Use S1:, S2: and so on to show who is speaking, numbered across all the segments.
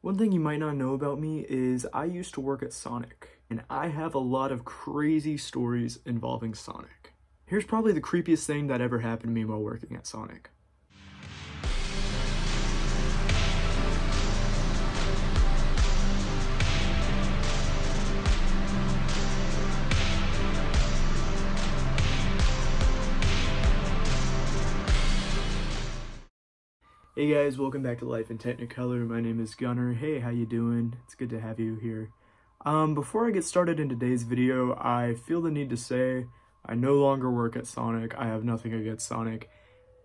S1: One thing you might not know about me is I used to work at Sonic, and I have a lot of crazy stories involving Sonic. Here's probably the creepiest thing that ever happened to me while working at Sonic. Hey guys, welcome back to Life in Technicolor. My name is Gunner. Hey, how you doing? It's good to have you here. Before I get started in today's video, I feel the need to say I no longer work at Sonic. I have nothing against Sonic,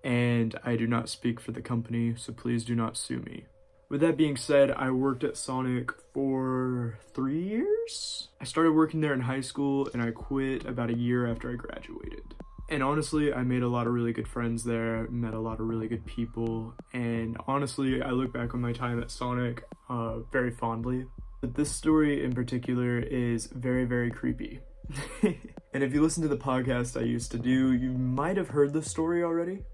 S1: and I do not speak for the company, so please do not sue me. With that being said, I worked at Sonic for 3 years? I started working there in high school, and I quit about a year after I graduated. And honestly, I made a lot of really good friends there, met a lot of really good people, and honestly, I look back on my time at Sonic very fondly. But this story in particular is very, very creepy. And if you listen to the podcast I used to do, you might have heard this story already.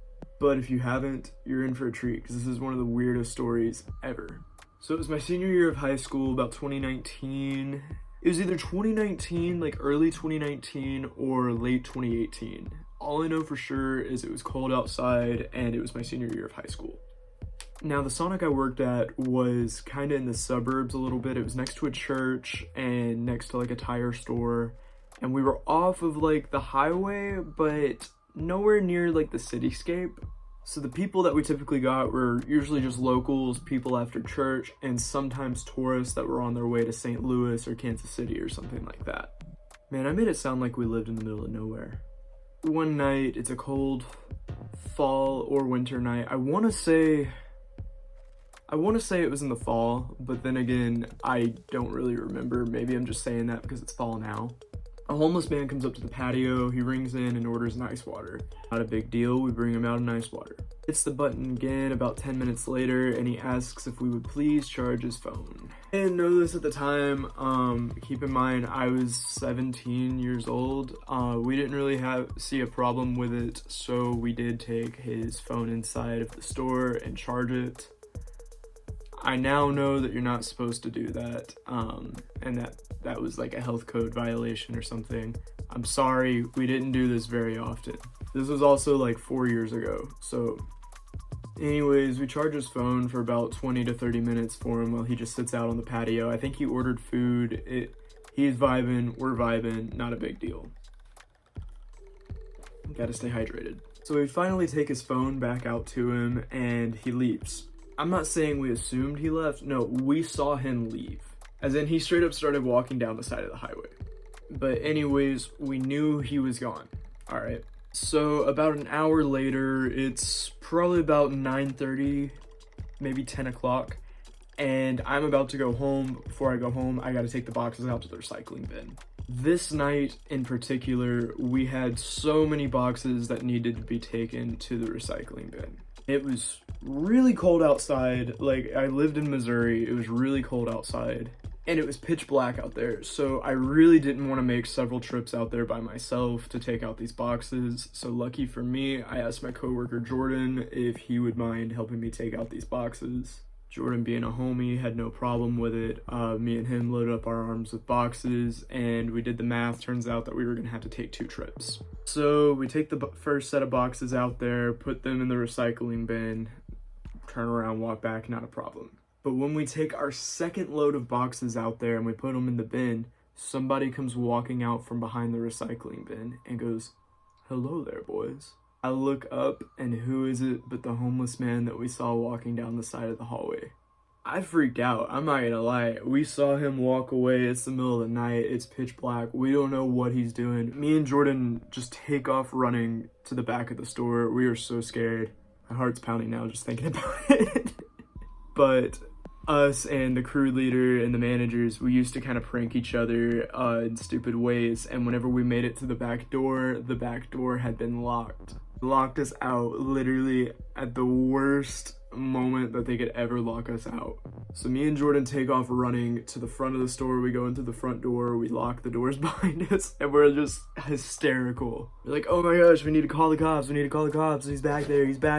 S1: But if you haven't, you're in for a treat, because this is one of the weirdest stories ever. So it was my senior year of high school, about 2019. It was either 2019, like early 2019, or late 2018. All I know for sure is it was cold outside and it was my senior year of high school. Now, the Sonic I worked at was kind of in the suburbs a little bit. It was next to a church and next to like a tire store. And we were off of like the highway, but nowhere near like the cityscape. So the people that we typically got were usually just locals, people after church, and sometimes tourists that were on their way to St. Louis or Kansas City or something like that. Man, I made it sound like we lived in the middle of nowhere. One night, it's a cold fall or winter night. I want to say it was in the fall, but then again, I don't really remember. Maybe I'm just saying that because it's fall now. A homeless man comes up to the patio, he rings in and orders an ice water. Not a big deal, we bring him out an ice water. Hits the button again about 10 minutes later, and he asks if we would please charge his phone. I didn't know this at the time. Keep in mind, I was 17 years old. We didn't really see a problem with it, so we did take his phone inside of the store and charge it. I now know that you're not supposed to do that, and that was like a health code violation or something. I'm sorry, we didn't do this very often. This was also like 4 years ago. So anyways, we charge his phone for about 20 to 30 minutes for him while he just sits out on the patio. I think he ordered food. He's vibing, we're vibing, not a big deal. Gotta stay hydrated. So we finally take his phone back out to him and he leaves. I'm not saying we assumed he left. No, we saw him leave. As in, he straight up started walking down the side of the highway. But anyways, we knew he was gone. All right. So about an hour later, it's probably about 9:30, maybe 10 o'clock. And I'm about to go home. Before I go home, I got to take the boxes out to the recycling bin. This night in particular, we had so many boxes that needed to be taken to the recycling bin. It was really cold outside. Like, I lived in Missouri. It was really cold outside and it was pitch black out there. So I really didn't want to make several trips out there by myself to take out these boxes. So lucky for me, I asked my coworker Jordan if he would mind helping me take out these boxes. Jordan, being a homie, had no problem with it. Me and him loaded up our arms with boxes and we did the math. Turns out that we were gonna have to take 2 trips. So we take the first set of boxes out there, put them in the recycling bin, turn around, walk back, not a problem. But when we take our second load of boxes out there and we put them in the bin, somebody comes walking out from behind the recycling bin and goes, "Hello there, boys." I look up and who is it but the homeless man that we saw walking down the side of the hallway. I freaked out, I'm not gonna lie. We saw him walk away, it's the middle of the night, it's pitch black, we don't know what he's doing. Me and Jordan just take off running to the back of the store. We were so scared. My heart's pounding now just thinking about it. But us and the crew leader and the managers, we used to kind of prank each other in stupid ways, and whenever we made it to the back door had been locked. Locked us out literally at the worst moment that they could ever lock us out. So me and Jordan take off running to the front of the store. We go into the front door, we lock the doors behind us, and we're just hysterical. We're like, oh my gosh, we need to call the cops, he's back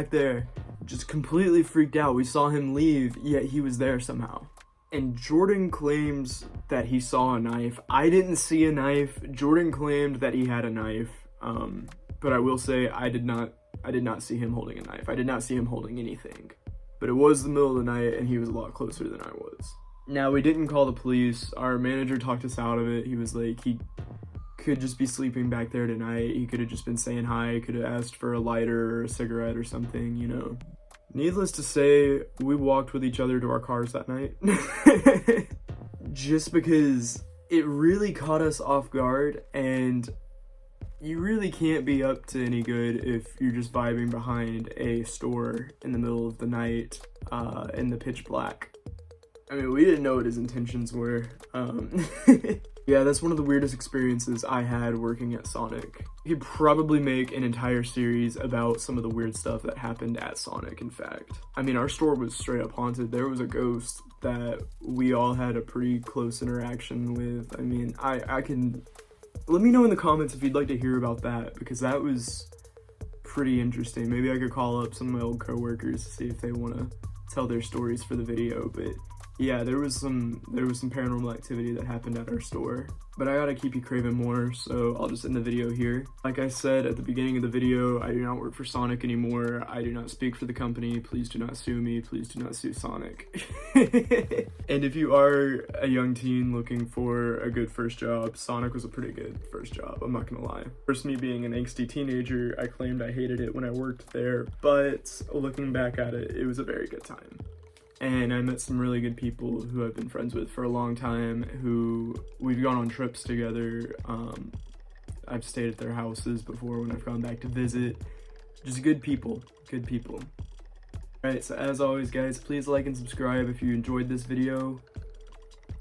S1: there. Just completely freaked out. We saw him leave, yet he was there somehow. And Jordan claims that he saw a knife. I didn't see a knife. Jordan claimed that he had a knife. But I will say I did not see him holding a knife. I did not see him holding anything. But it was the middle of the night and he was a lot closer than I was. Now, we didn't call the police. Our manager talked us out of it. He was like, he could just be sleeping back there tonight. He could have just been saying hi. He could have asked for a lighter or a cigarette or something, you know. Needless to say, we walked with each other to our cars that night. Just because it really caught us off guard, and you really can't be up to any good if you're just vibing behind a store in the middle of the night in the pitch black. I mean, we didn't know what his intentions were. Yeah, that's one of the weirdest experiences I had working at Sonic. You could probably make an entire series about some of the weird stuff that happened at Sonic, in fact. I mean, our store was straight up haunted. There was a ghost that we all had a pretty close interaction with. I mean, I can... Let me know in the comments if you'd like to hear about that, because that was pretty interesting. Maybe I could call up some of my old coworkers to see if they want to tell their stories for the video, but... yeah, there was some paranormal activity that happened at our store. But I gotta keep you craving more, so I'll just end the video here. Like I said at the beginning of the video, I do not work for Sonic anymore. I do not speak for the company. Please do not sue me. Please do not sue Sonic. And if you are a young teen looking for a good first job, Sonic was a pretty good first job, I'm not gonna lie. First, me being an angsty teenager, I claimed I hated it when I worked there, but looking back at it, it was a very good time. And I met some really good people who I've been friends with for a long time, who we've gone on trips together. I've stayed at their houses before when I've gone back to visit. Just good people, good people. Alright, so as always guys, please like and subscribe if you enjoyed this video.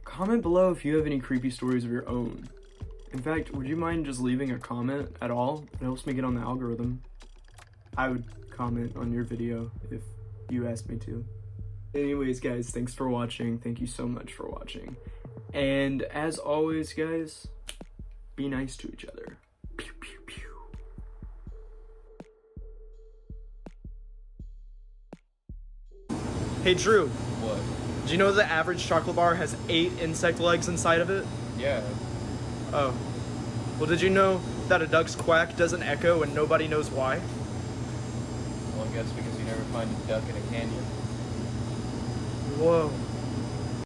S1: Comment below if you have any creepy stories of your own. In fact, would you mind just leaving a comment at all? It helps me get on the algorithm. I would comment on your video if you asked me to. Anyways, guys, thanks for watching. Thank you so much for watching. And as always, guys, be nice to each other. Pew, pew, pew. Hey, Drew.
S2: What?
S1: Do you know the average chocolate bar has 8 insect legs inside of it?
S2: Yeah.
S1: Oh. Well, did you know that a duck's quack doesn't echo and nobody knows why?
S2: Well, I guess because you never find a duck in a canyon.
S1: Whoa.